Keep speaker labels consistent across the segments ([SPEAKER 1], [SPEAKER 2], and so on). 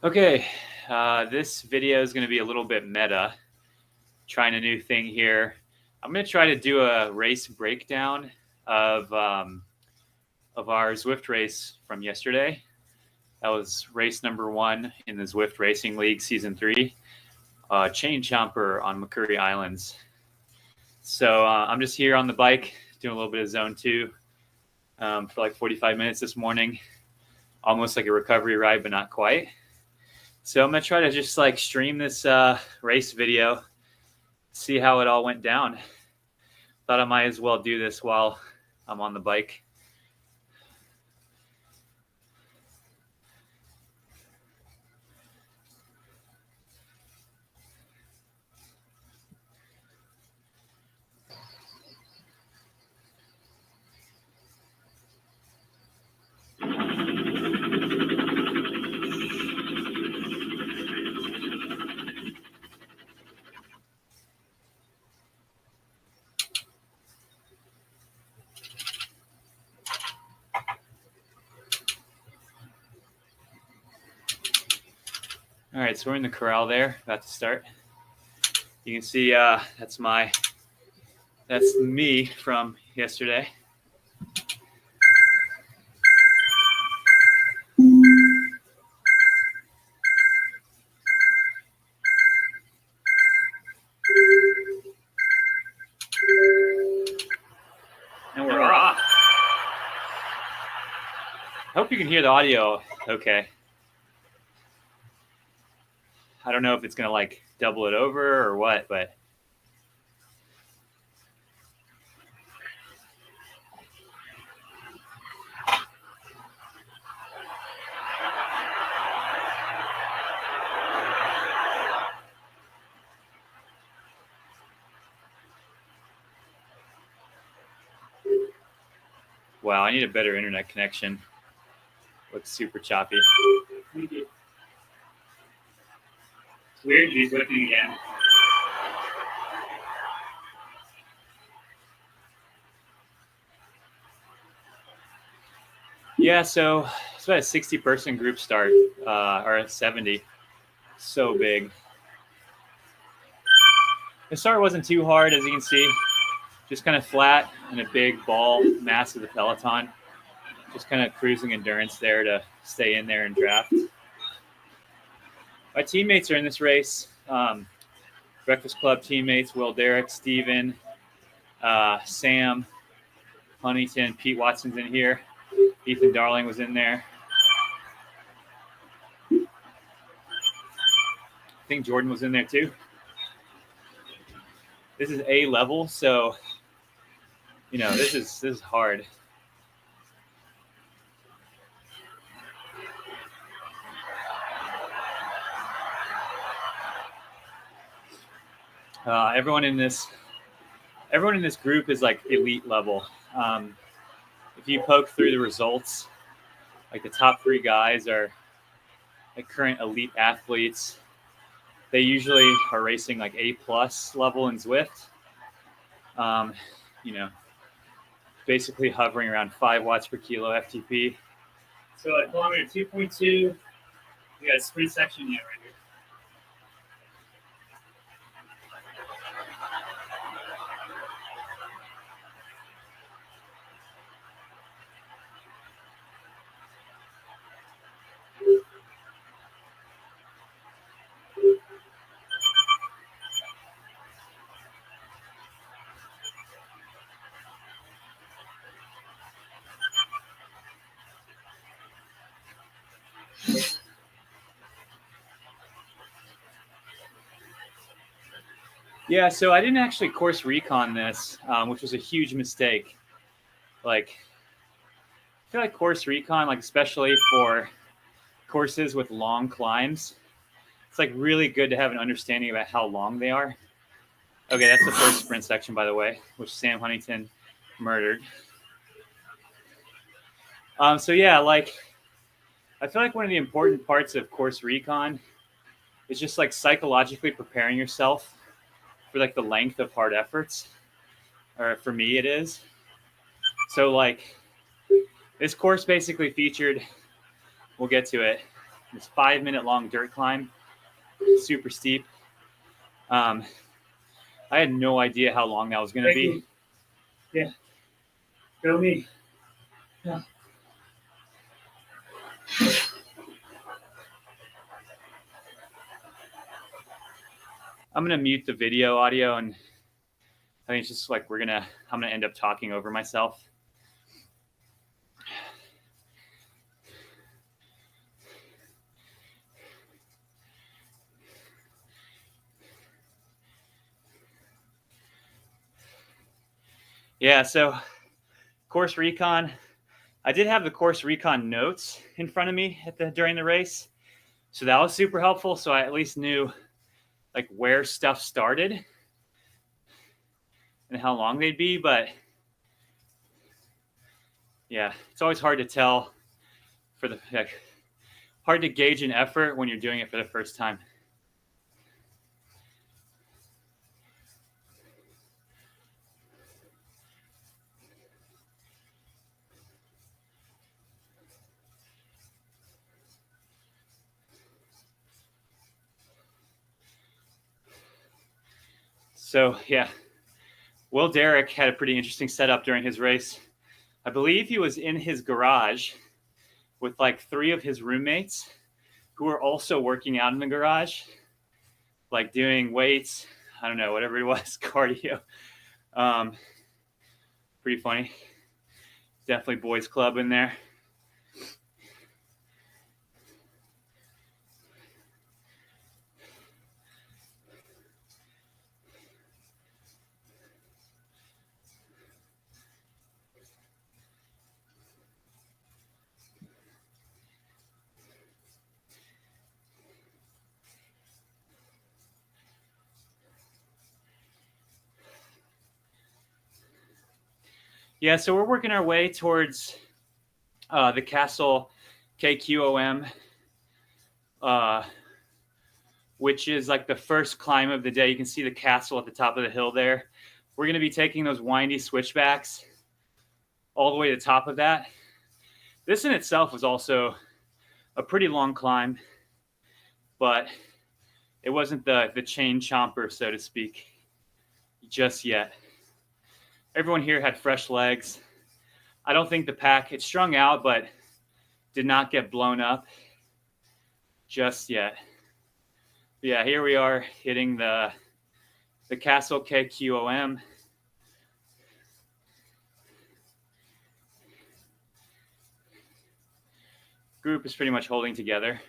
[SPEAKER 1] Okay, this video is going to be a little bit meta, trying a new thing here. I'm going to try to do a race breakdown of our Zwift race from yesterday. That was race number 1 in the Zwift Racing League Season 3, Chain Chomper on Makuri Islands. So I'm just here on the bike doing a little bit of Zone 2 for like 45 minutes this morning. Almost like a recovery ride, but not quite. So I'm going to try to just like stream this race video, see how it all went down. Thought I might as well do this while I'm on the bike. All right, so we're in the corral there, about to start. You can see that's me from yesterday. And we're off. I hope you can hear the audio okay. I don't know if it's going to like double it over or what, but wow, I need a better internet connection. Looks super choppy.
[SPEAKER 2] It's weird to be swifting again.
[SPEAKER 1] Yeah, so it's about a 60-person group start, or a 70. So big. The start wasn't too hard, as you can see. Just kind of flat and a big ball mass of the peloton. Just kind of cruising endurance there to stay in there and draft. My teammates are in this race. Breakfast Club teammates, Will Derrick, Steven, Sam, Huntington, Pete Watson's in here. Ethan Darling was in there. I think Jordan was in there too. This is A level, so you know this is hard. Everyone in this group is like elite level. If you poke through the results, like the top 3 guys are like current elite athletes. They usually are racing like A+ level in Zwift. You know, basically hovering around 5 watts per kilo FTP.
[SPEAKER 2] So at kilometer 2.2, we got a sprint section yet right here.
[SPEAKER 1] Yeah, so I didn't actually course recon this, which was a huge mistake. Like, I feel like course recon, like especially for courses with long climbs, it's like really good to have an understanding about how long they are. Okay, that's the first sprint section, by the way, which Sam Huntington murdered. So yeah, like I feel like one of the important parts of course recon is just like psychologically preparing yourself for like the length of hard efforts, or for me it is. So like this course basically featured, we'll get to it, this 5-minute long dirt climb, super steep. I had no idea how long that was going to be.
[SPEAKER 2] Yeah. Go me. Yeah.
[SPEAKER 1] I'm going to mute the video audio, and I think it's just like I'm going to end up talking over myself. Yeah, so course recon. I did have the course recon notes in front of me during the race, so that was super helpful. So I at least knew like where stuff started and how long they'd be. But yeah, it's always hard to tell hard to gauge an effort when you're doing it for the first time. So yeah, Will Derrick had a pretty interesting setup during his race. I believe he was in his garage with like 3 of his roommates who were also working out in the garage, like doing weights, I don't know, whatever it was, cardio. Pretty funny. Definitely boys club in there. Yeah, so we're working our way towards the Castle KQOM, which is like the first climb of the day. You can see the castle at the top of the hill there. We're going to be taking those windy switchbacks all the way to the top of that. This in itself was also a pretty long climb, but it wasn't the chain chomper, so to speak, just yet. Everyone here had fresh legs. I don't think the pack, it strung out, but did not get blown up just yet. But yeah, here we are hitting the Castle KQOM. Group is pretty much holding together.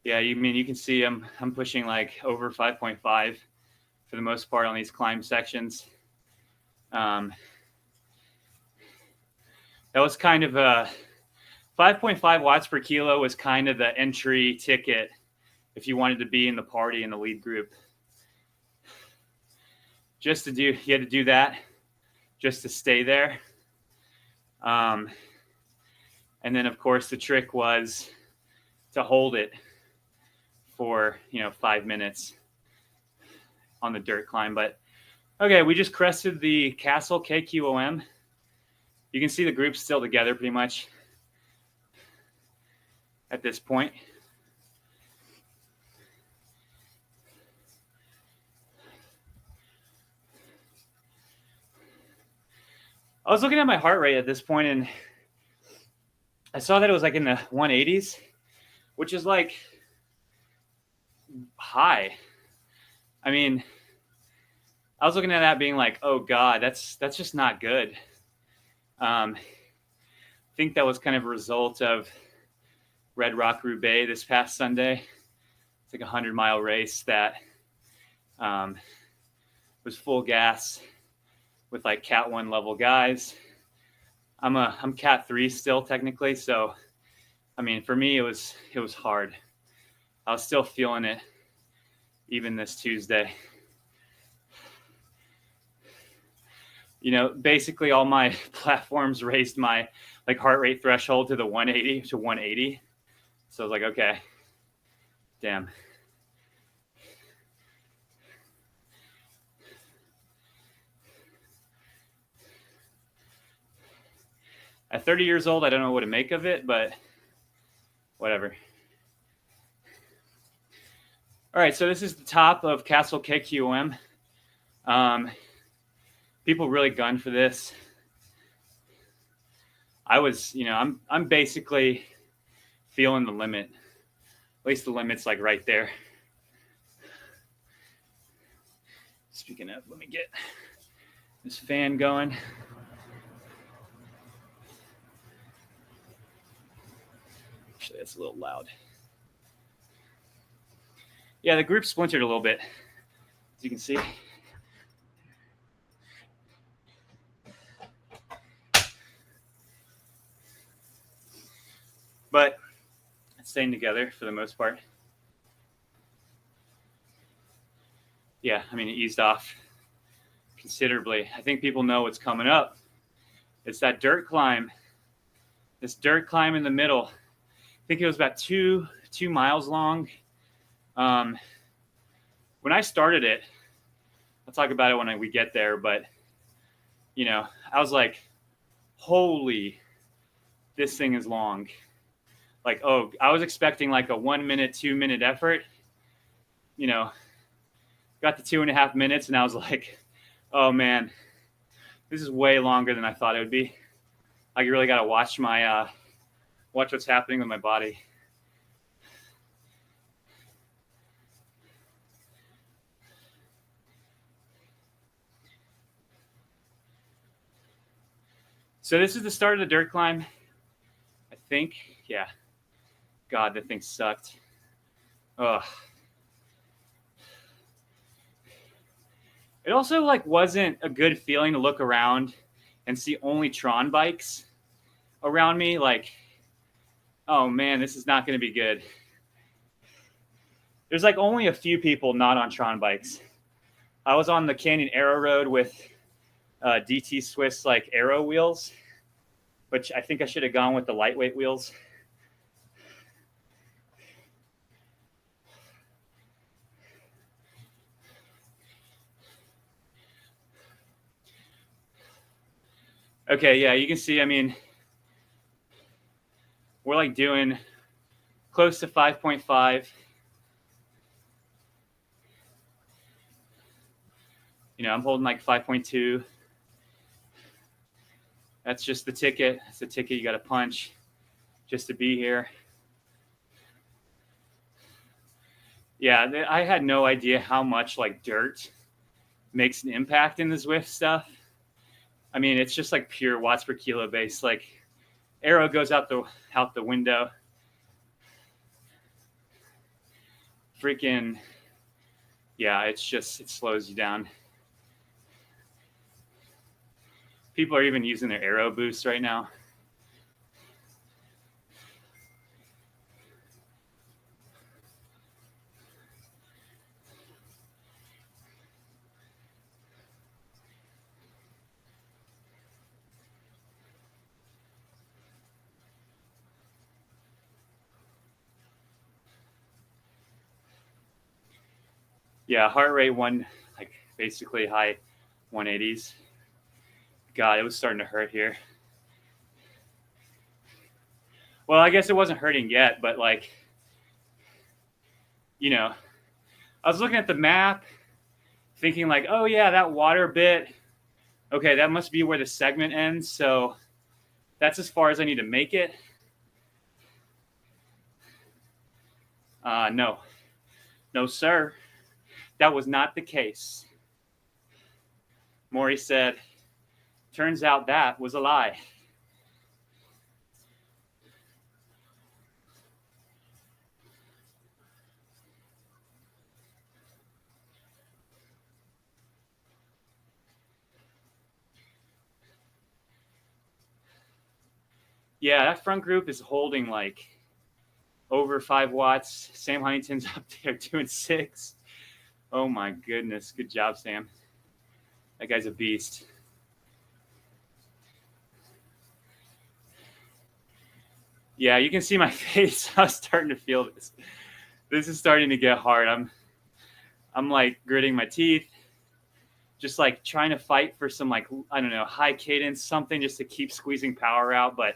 [SPEAKER 1] Yeah, you can see I'm pushing like over 5.5 for the most part on these climb sections. That was kind of a 5.5 watts per kilo was kind of the entry ticket if you wanted to be in the party in the lead group. You had to do that just to stay there. And then of course the trick was to hold it for 5 minutes on the dirt climb. But okay, we just crested the Castle KQOM. You can see the group's still together pretty much at this point. I was looking at my heart rate at this point, and I saw that it was like in the 180s, which is like high. I mean, I was looking at that being like, oh God, that's just not good. I think that was kind of a result of Red Rock Roubaix this past Sunday. It's like a 100-mile race that was full gas with like Cat 1 level guys. I'm Cat 3 still technically, so I mean for me it was hard. I was still feeling it even this Tuesday. you know, basically all my platforms raised my like heart rate threshold to the 180 to 180. So I was like, okay, damn. At 30 years old, I don't know what to make of it, but whatever. All right, so this is the top of Castle KQM. People really gunned for this. I was, you know, I'm basically feeling the limit. At least the limit's like right there. Speaking of, let me get this fan going. Actually, that's a little loud. Yeah, the group splintered a little bit, as you can see. But it's staying together for the most part. Yeah, I mean, it eased off considerably. I think people know what's coming up. It's that dirt climb. This dirt climb in the middle. I think it was about two miles long. When I started it, I'll talk about it when we get there, but you know, I was like, holy, this thing is long. Like, oh, I was expecting like a 1 minute, 2 minute effort. You know, got to 2.5 minutes and I was like, oh man, this is way longer than I thought it would be. I really got to watch what's happening with my body. So this is the start of the dirt climb, I think. Yeah. God, that thing sucked. Ugh. It also like wasn't a good feeling to look around and see only Tron bikes around me. Like, oh man, this is not going to be good. There's like only a few people not on Tron bikes. I was on the Canyon Aero Road with DT Swiss like aero wheels, which I think I should have gone with the lightweight wheels. Okay, yeah, you can see, I mean, we're like doing close to 5.5. You know, I'm holding like 5.2. That's just the ticket. That's the ticket you got to punch just to be here. Yeah, I had no idea how much like dirt makes an impact in the Zwift stuff. I mean, it's just like pure watts per kilo base. Like aero goes out the window. Freaking, yeah, it slows you down. People are even using their aero boost right now. Yeah, heart rate like basically high 180s. God, it was starting to hurt here. Well, I guess it wasn't hurting yet, but like, you know, I was looking at the map thinking like, oh yeah, that water bit, okay, that must be where the segment ends. So that's as far as I need to make it. No, sir. That was not the case. Maury said, turns out that was a lie. Yeah, that front group is holding like over 5 watts. Sam Huntington's up there doing 6. Oh my goodness. Good job, Sam. That guy's a beast. Yeah, you can see my face. I was starting to feel this. This is starting to get hard. I'm like gritting my teeth, just like trying to fight for some, like, I don't know, high cadence, something just to keep squeezing power out. But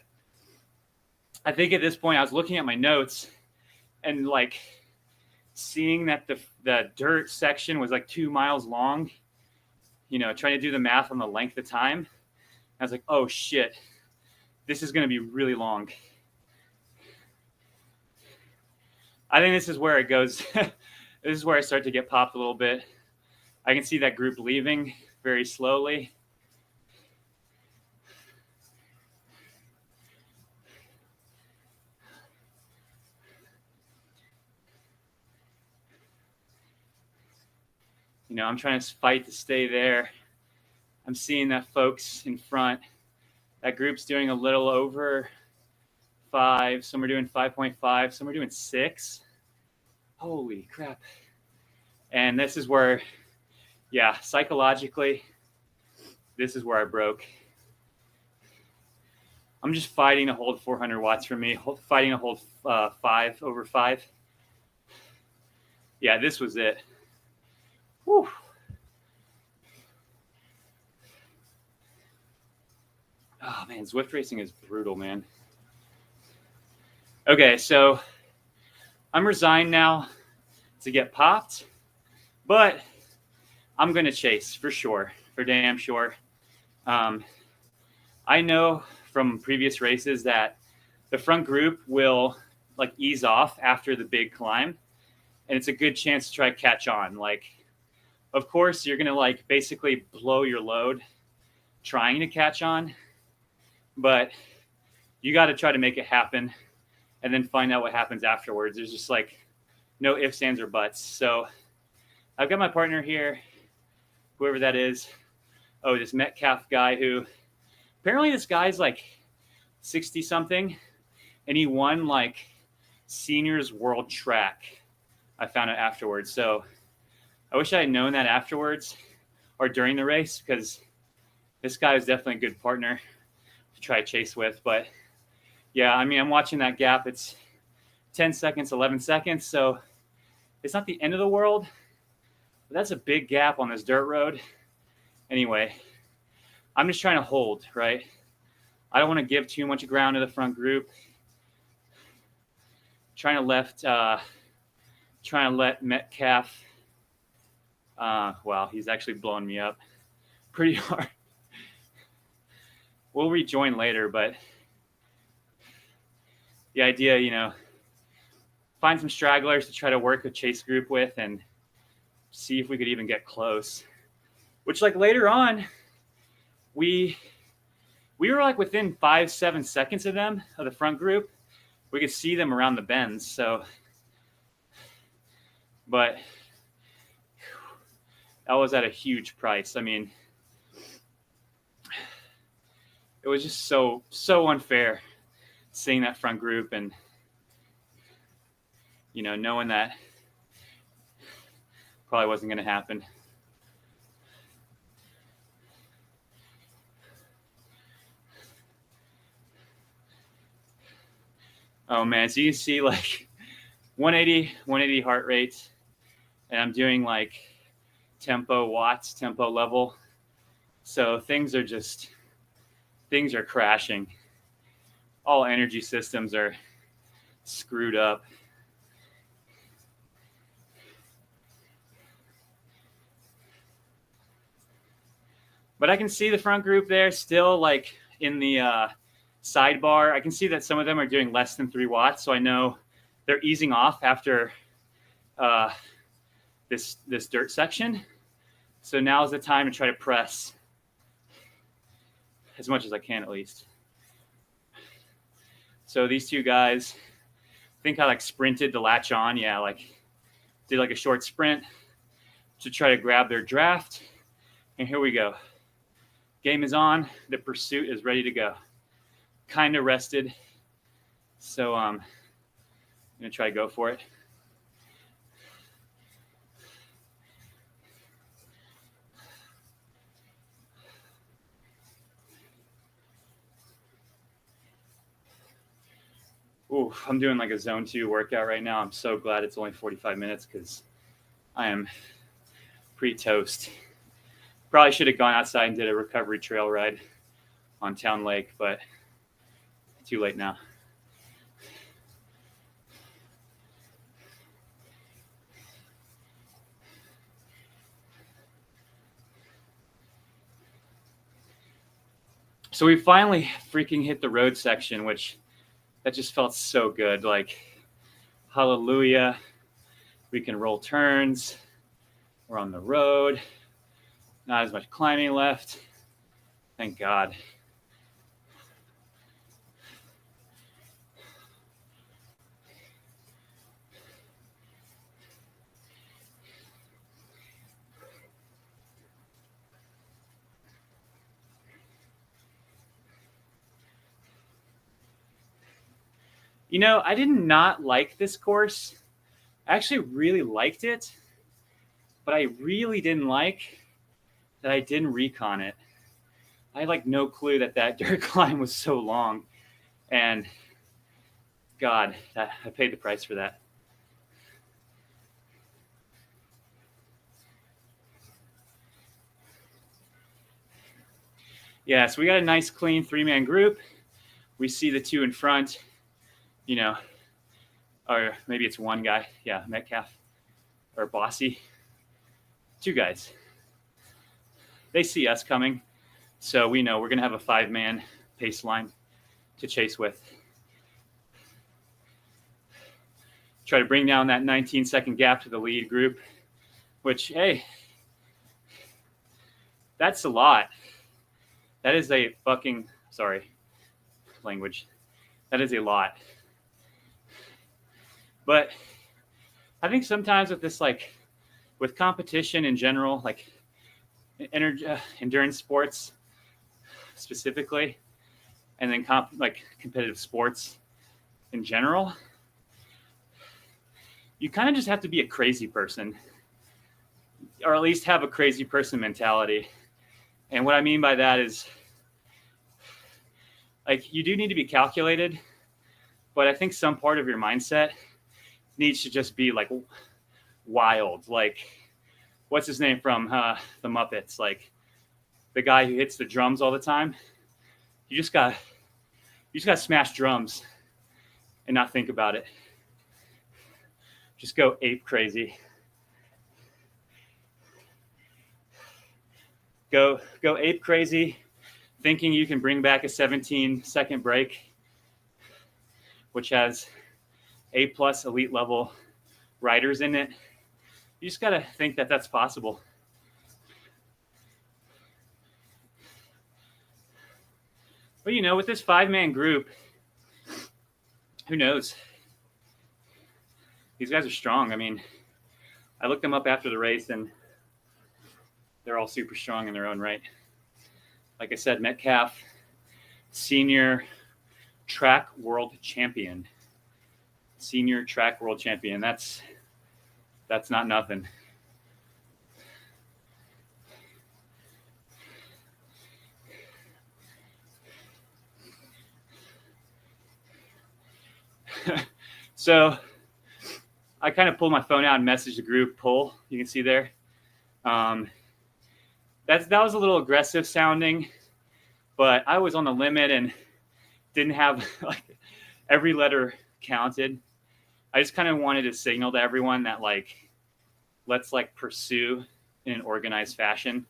[SPEAKER 1] I think at this point I was looking at my notes and like seeing that the dirt section was like 2 miles long, you know, trying to do the math on the length of time. I was like, oh shit, this is going to be really long. I think this is where it goes. This is where I start to get popped a little bit. I can see that group leaving very slowly. You know, I'm trying to fight to stay there. I'm seeing that folks in front, that group's doing a little over 5. Some are doing 5.5. Some are doing 6. Holy crap. And this is where, yeah, psychologically, this is where I broke. I'm just fighting to hold 400 watts for me, fighting to hold 5 over 5. Yeah, this was it. Whew. Oh man, Zwift racing is brutal, man. Okay, so I'm resigned now to get popped, but I'm going to chase for sure, for damn sure. I know from previous races that the front group will like ease off after the big climb, and it's a good chance to try to catch on. Like, of course, you're going to like basically blow your load trying to catch on, but you got to try to make it happen and then find out what happens afterwards. There's just like no ifs, ands, or buts. So I've got my partner here, whoever that is. Oh, this Metcalf guy who apparently this guy's like 60 something and he won like seniors world track. I found out afterwards. So I wish I had known that afterwards or during the race, because this guy is definitely a good partner to try to chase with. But yeah, I mean, I'm watching that gap. It's 10 seconds, 11 seconds. So it's not the end of the world, but that's a big gap on this dirt road. Anyway, I'm just trying to hold, right? I don't want to give too much ground to the front group. Trying to let Metcalf, wow, he's actually blowing me up pretty hard. We'll rejoin later, but the idea, you know, find some stragglers to try to work a chase group with and see if we could even get close. Which, like, later on, we were like within 5-7 seconds of them, of the front group. We could see them around the bends. So, but that was at a huge price. I mean, it was just so unfair seeing that front group and, you know, knowing that probably wasn't going to happen. Oh man, so you can see like 180 heart rate, and I'm doing like tempo watts, tempo level. So things are crashing. All energy systems are screwed up. But I can see the front group there still like in the sidebar. I can see that some of them are doing less than 3 watts. So I know they're easing off after this dirt section. So now is the time to try to press as much as I can, at least. So these two guys, I think I like sprinted to latch on. Yeah, like did like a short sprint to try to grab their draft. And here we go. Game is on. The pursuit is ready to go. Kind of rested. So I'm going to try to go for it. Ooh, I'm doing like a zone 2 workout right now. I'm so glad it's only 45 minutes because I am pretty toast. Probably should have gone outside and did a recovery trail ride on Town Lake, but too late now. So we finally freaking hit the road section, which that just felt so good. Like, hallelujah. We can roll turns. We're on the road. Not as much climbing left. Thank God. You know, I did not like this course. I actually really liked it, but I really didn't like that I didn't recon it. I had like no clue that that dirt climb was so long, and God, I paid the price for that. Yeah, so we got a nice clean 3-man group. We see the two in front, you know, or maybe it's one guy. Yeah, Metcalf or Bossy. 2 guys. They see us coming, so we know we're going to have a 5-man pace line to chase with. Try to bring down that 19-second gap to the lead group, which, hey, that's a lot. That is a fucking, sorry, language. That is a lot. But I think sometimes with this, like, with competition in general, like endurance sports specifically, and then competitive sports in general, you kind of just have to be a crazy person, or at least have a crazy person mentality. And what I mean by that is, like, you do need to be calculated, but I think some part of your mindset needs to just be like wild. Like, what's his name from the Muppets? Like, the guy who hits the drums all the time. You just got to smash drums and not think about it. Just go ape crazy. Go ape crazy, thinking you can bring back a 17-second break, which has A+ elite level riders in it. You just got to think that that's possible. But, you know, with this 5-man group, who knows? These guys are strong. I mean, I looked them up after the race, and they're all super strong in their own right. Like I said, Metcalf, senior track world champion. Senior track world champion. That's not nothing. So I kind of pulled my phone out and messaged the group pull. You can see there. That was a little aggressive sounding, but I was on the limit and didn't have like every letter counted. I just kind of wanted to signal to everyone that, like, let's like pursue in an organized fashion.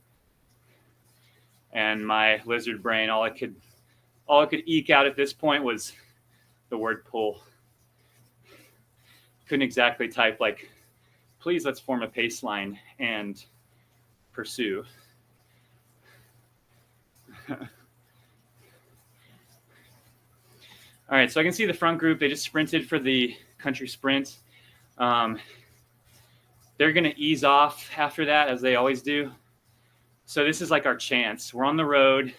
[SPEAKER 1] And my lizard brain, all I could eke out at this point was the word pull. Couldn't exactly type like, please let's form a pace line and pursue. All right, so I can see the front group. They just sprinted for the country sprint. They're going to ease off after that, as they always do. So this is like our chance. We're on the road,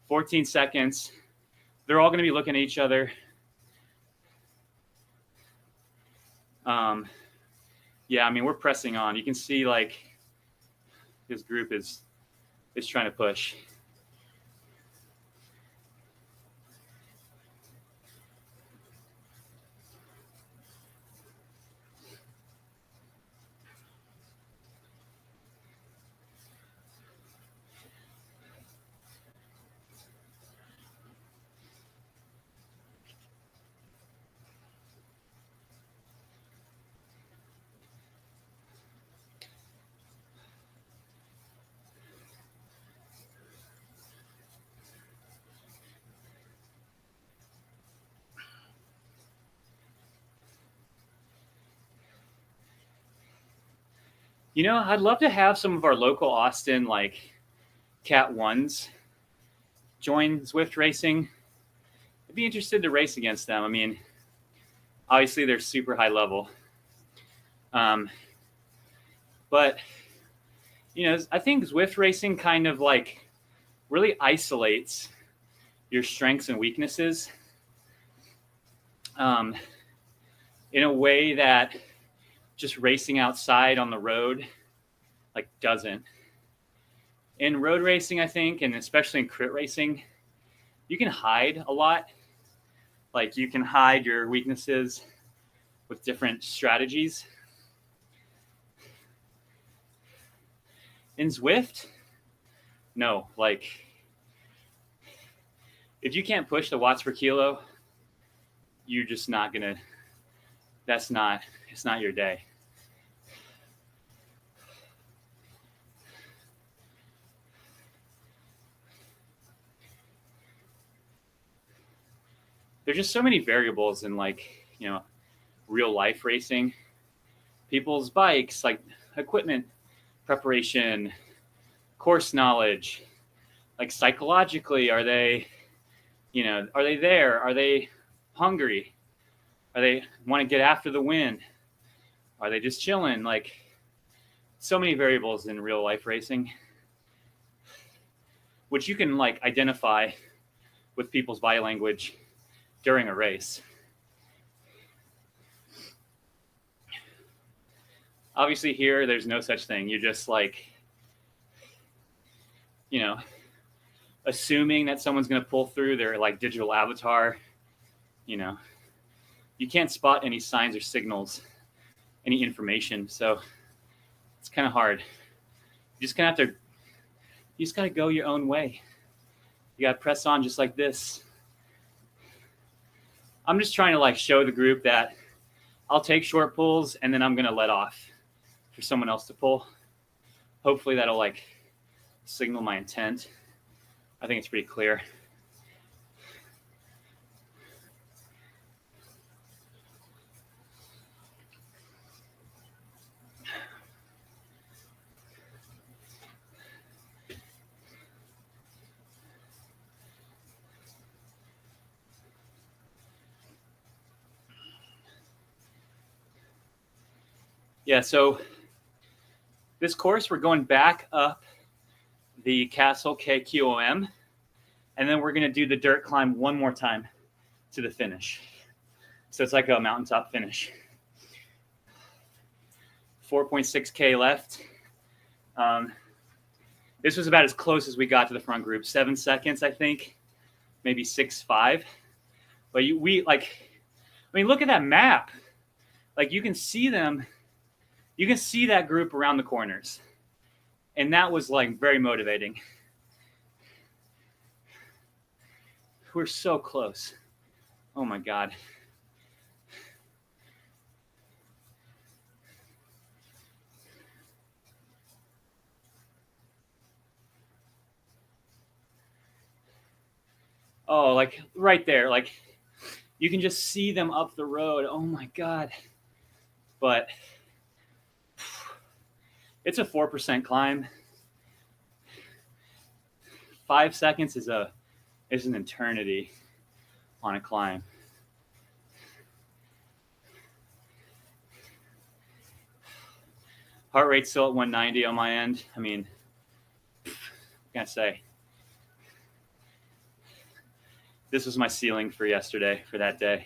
[SPEAKER 1] 14 seconds. They're all going to be looking at each other. Yeah, I mean, we're pressing on. You can see, like, this group is trying to push. You know, I'd love to have some of our local Austin, like Cat 1s, join Zwift racing. I'd be interested to race against them. I mean, obviously they're super high level. But, you know, I think Zwift racing kind of like really isolates your strengths and weaknesses in a way that just racing outside on the road like doesn't. In road racing, I think, and especially in crit racing, you can hide a lot. Like you can hide your weaknesses with different strategies. In Zwift, no, like if you can't push the watts per kilo, you're just not gonna, it's not your day. There's just so many variables in like, you know, real life racing. People's bikes, like equipment preparation, course knowledge, like psychologically, are they, you know, are they there? Are they hungry? Are they want to get after the win? Are they just chilling? Like so many variables in real life racing, which you can like identify with people's body language during a race. Obviously here, there's no such thing. You're just like, you know, assuming that someone's going to pull through their like digital avatar. You know, you can't spot any signs or signals, any information. So it's kind of hard. You just kind of have to, you just got to go your own way. You got to press on just like this. I'm just trying to like show the group that I'll take short pulls and then I'm going to let off for someone else to pull. Hopefully that'll like signal my intent. I think it's pretty clear. Yeah, so this course, we're going back up the Castle KQOM, and then we're going to do the dirt climb one more time to the finish. So it's like a mountaintop finish. 4.6K left. This was about as close as we got to the front group. 7 seconds, I think, maybe 6.5. But we like, I mean, look at that map. Like you can see them. You can see that group around the corners. And that was like very motivating. We're so close. Oh my God. Oh, like right there. Like you can just see them up the road. Oh my God. But it's a 4% climb. 5 seconds is an eternity on a climb. Heart rate's still at 190 on my end. I mean, what can I say? This was my ceiling for yesterday, for that day.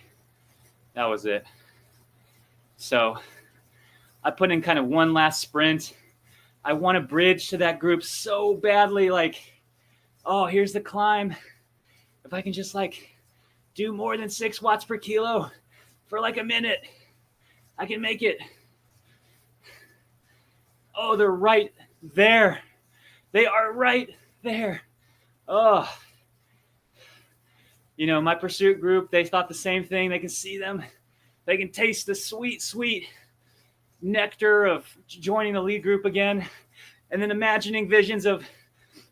[SPEAKER 1] That was it. So I put in kind of one last sprint. I want to bridge to that group so badly. Like, oh, here's the climb. If I can just like do more than 6 watts per kilo for like a minute, I can make it. Oh, they're right there. They are right there. Oh, you know, my pursuit group, they thought the same thing. They can see them. They can taste the sweet, sweet nectar of joining the lead group again, and then imagining visions of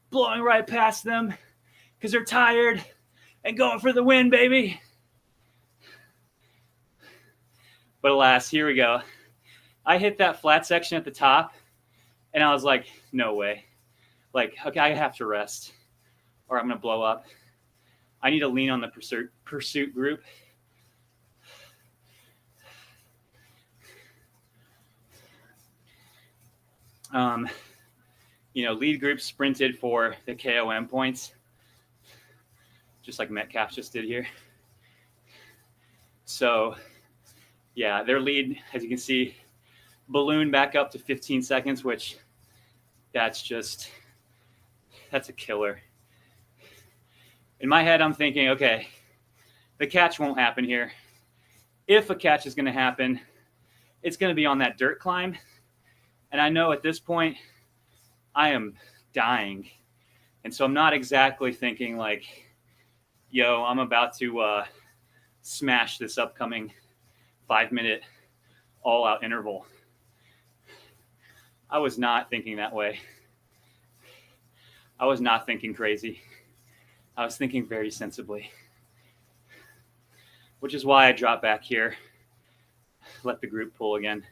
[SPEAKER 1] blowing right past them because they're tired and going for the win, baby. But alas, here we go. I hit that flat section at the top, And I was like, no way. Like, okay, I have to rest or I'm going to blow up. I need to lean on the pursuit group. Lead group sprinted for the KOM points, just like Metcalf just did here. So, yeah, their lead, as you can see, ballooned back up to 15 seconds, which that's a killer. In my head, I'm thinking, okay, the catch won't happen here. If a catch is going to happen, it's going to be on that dirt climb. And I know at this point, I am dying. And so I'm not exactly thinking like, yo, I'm about to smash this upcoming 5-minute all-out interval. I was not thinking that way. I was not thinking crazy. I was thinking very sensibly, which is why I dropped back here, let the group pull again.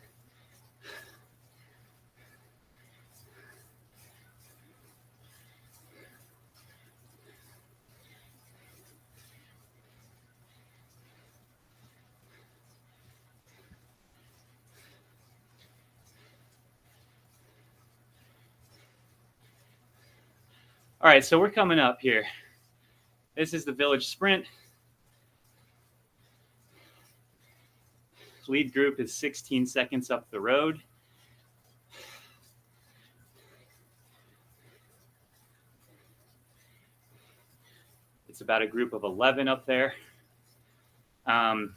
[SPEAKER 1] All right, so we're coming up here. This is the village sprint. Lead group is 16 seconds up the road. It's about a group of 11 up there. I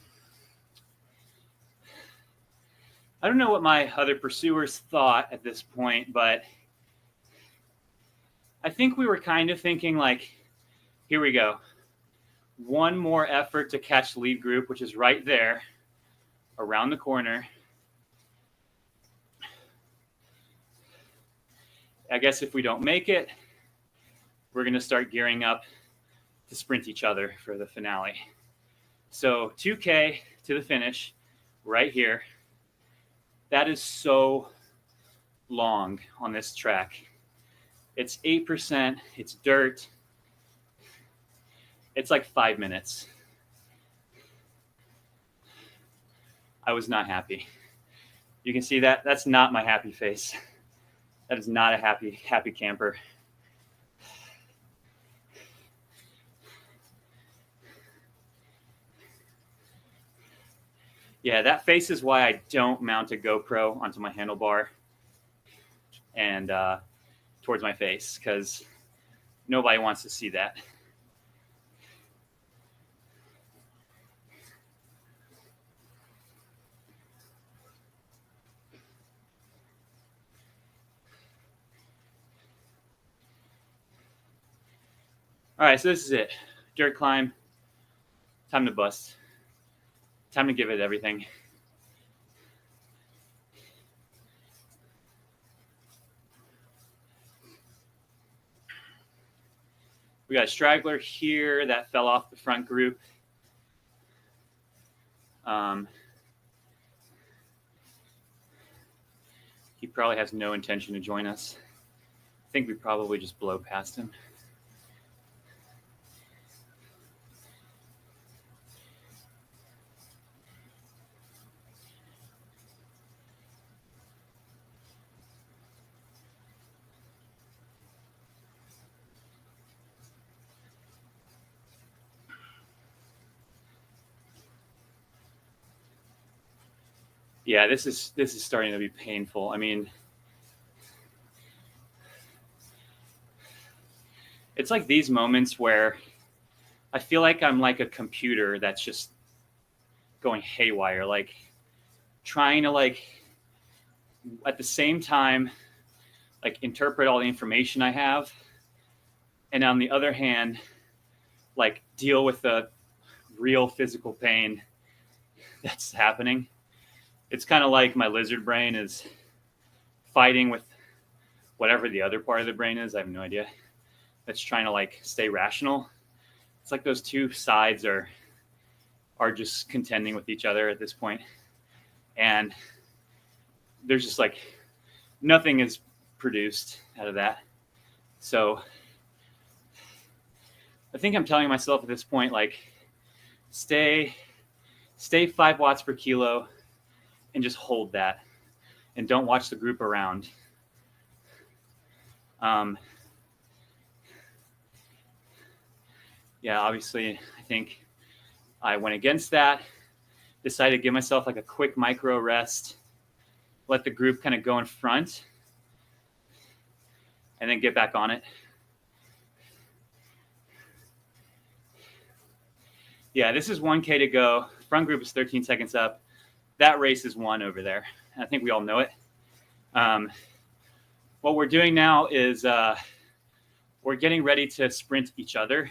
[SPEAKER 1] don't know what my other pursuers thought at this point, but I think we were kind of thinking like, here we go. One more effort to catch lead group, which is right there around the corner. I guess if we don't make it, we're going to start gearing up to sprint each other for the finale. So 2K to the finish right here. That is so long on this track. It's 8%. It's dirt. It's like 5 minutes. I was not happy. You can see that. That's not my happy face. That is not a happy camper. Yeah, that face is why I don't mount a GoPro onto my handlebar and towards my face, because nobody wants to see that. All right, so this is it. Dirt climb. Time to bust. Time to give it everything. We got a straggler here that fell off the front group. He probably has no intention to join us. I think we probably just blow past him. Yeah, this is starting to be painful. I mean, it's like these moments where I feel like I'm like a computer that's just going haywire, like trying to like at the same time like interpret all the information I have, and on the other hand like deal with the real physical pain that's happening. It's kind of like my lizard brain is fighting with whatever the other part of the brain is. I have no idea. That's trying to like stay rational. It's like those two sides are just contending with each other at this point. And there's just like nothing is produced out of that. So I think I'm telling myself at this point, like, stay 5 watts per kilo and just hold that and don't watch the group around. Yeah, obviously, I think I went against that, decided to give myself like a quick micro rest, let the group kind of go in front, and then get back on it. Yeah, this is 1K to go. Front group is 13 seconds up. That race is won over there. I think we all know it. What we're doing now is we're getting ready to sprint each other.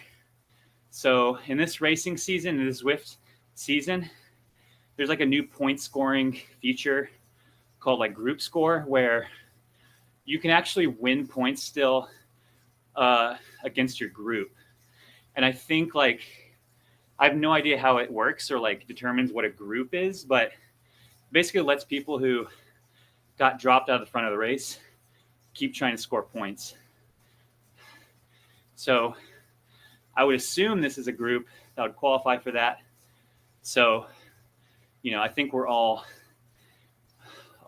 [SPEAKER 1] So in this racing season, in this Zwift season, there's like a new point scoring feature called like group score, where you can actually win points still against your group. And I think like, I have no idea how it works or like determines what a group is, but basically lets people who got dropped out of the front of the race keep trying to score points. So I would assume this is a group that would qualify for that. So, you know, I think we're all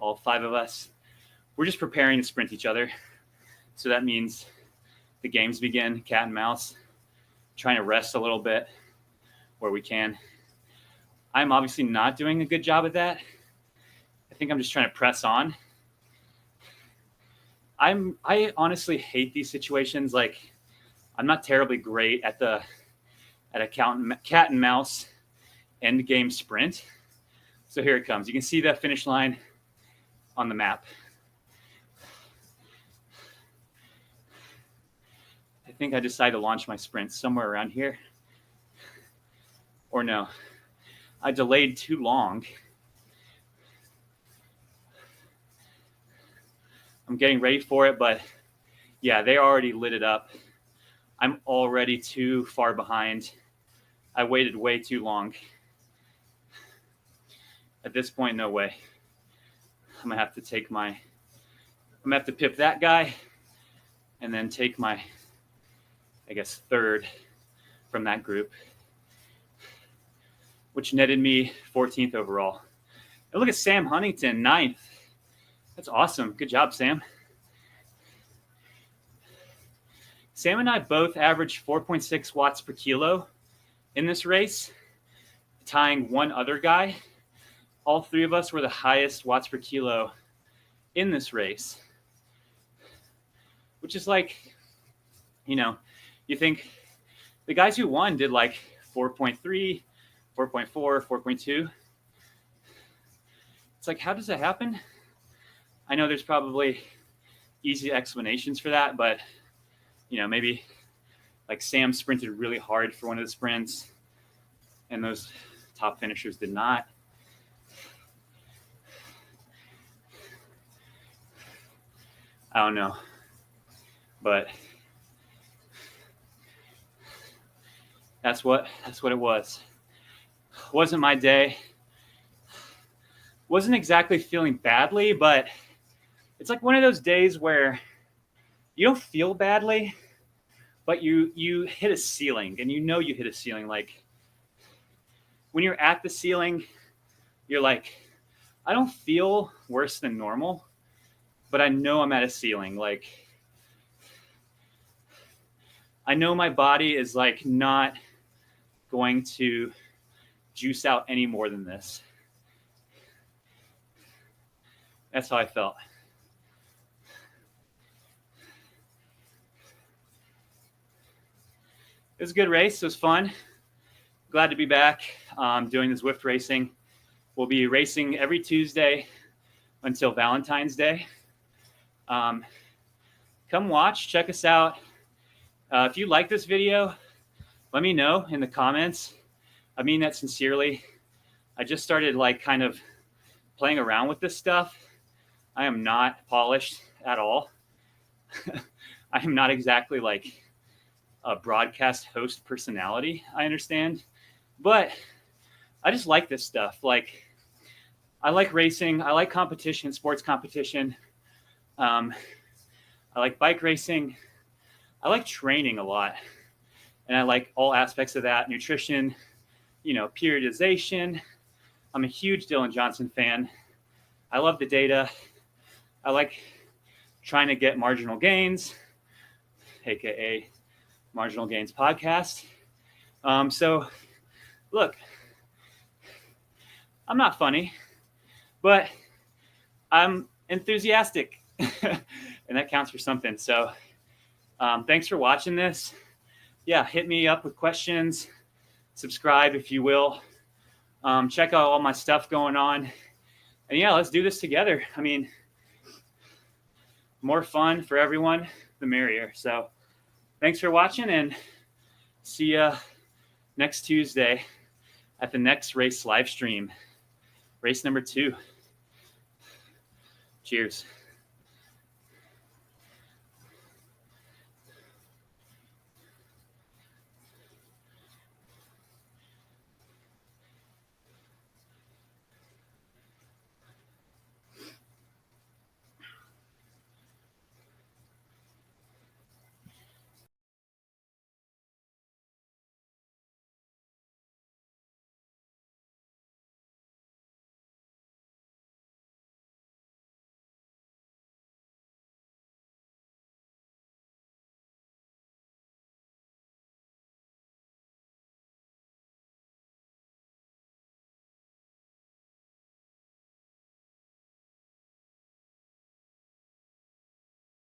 [SPEAKER 1] 5 of us, we're just preparing to sprint each other. So that means the games begin, cat and mouse, trying to rest a little bit where we can. I'm obviously not doing a good job at that. I think I'm just trying to press on. I honestly hate these situations. Like, I'm not terribly great at a cat and mouse end game sprint. So here it comes. You can see the finish line on the map. I think I decided to launch my sprint somewhere around here. Or no, I delayed too long. I'm getting ready for it, but yeah, they already lit it up. I'm already too far behind. I waited way too long. At this point, no way. I'm gonna have to pip that guy and then take my, I guess, third from that group, which netted me 14th overall. And look at Sam Huntington, 9th. That's awesome. Good job, Sam. Sam and I both averaged 4.6 watts per kilo in this race, tying one other guy. All 3 of us were the highest watts per kilo in this race, which is like, you know, you think the guys who won did like 4.3, 4.4, 4.2. It's like, how does that happen? I know there's probably easy explanations for that, but, you know, maybe like Sam sprinted really hard for one of the sprints and those top finishers did not. I don't know, but that's what it was. Wasn't my day. Wasn't exactly feeling badly, but it's like one of those days where you don't feel badly, but you hit a ceiling, and you know you hit a ceiling. Like, when you're at the ceiling, you're like, I don't feel worse than normal, but I know I'm at a ceiling. Like, I know my body is like not going to juice out any more than this. That's how I felt. It was a good race. It was fun. Glad to be back doing this Zwift racing. We'll be racing every Tuesday until Valentine's Day. Come watch, check us out. If you like this video, let me know in the comments. I mean that sincerely. I just started like kind of playing around with this stuff. I am not polished at all. I am not exactly like a broadcast host personality, I understand. But I just like this stuff. Like, I like racing. I like competition, sports competition. I like bike racing. I like training a lot. And I like all aspects of that, nutrition, periodization. I'm a huge Dylan Johnson fan. I love the data. I like trying to get marginal gains, aka Marginal Gains Podcast. So, look, I'm not funny, but I'm enthusiastic, and that counts for something. So, thanks for watching this. Yeah, hit me up with questions. Subscribe if you will. Check out all my stuff going on. And yeah, let's do this together. I mean, more fun for everyone, the merrier. So thanks for watching, and see ya next Tuesday at the next race live stream, race number 2. Cheers.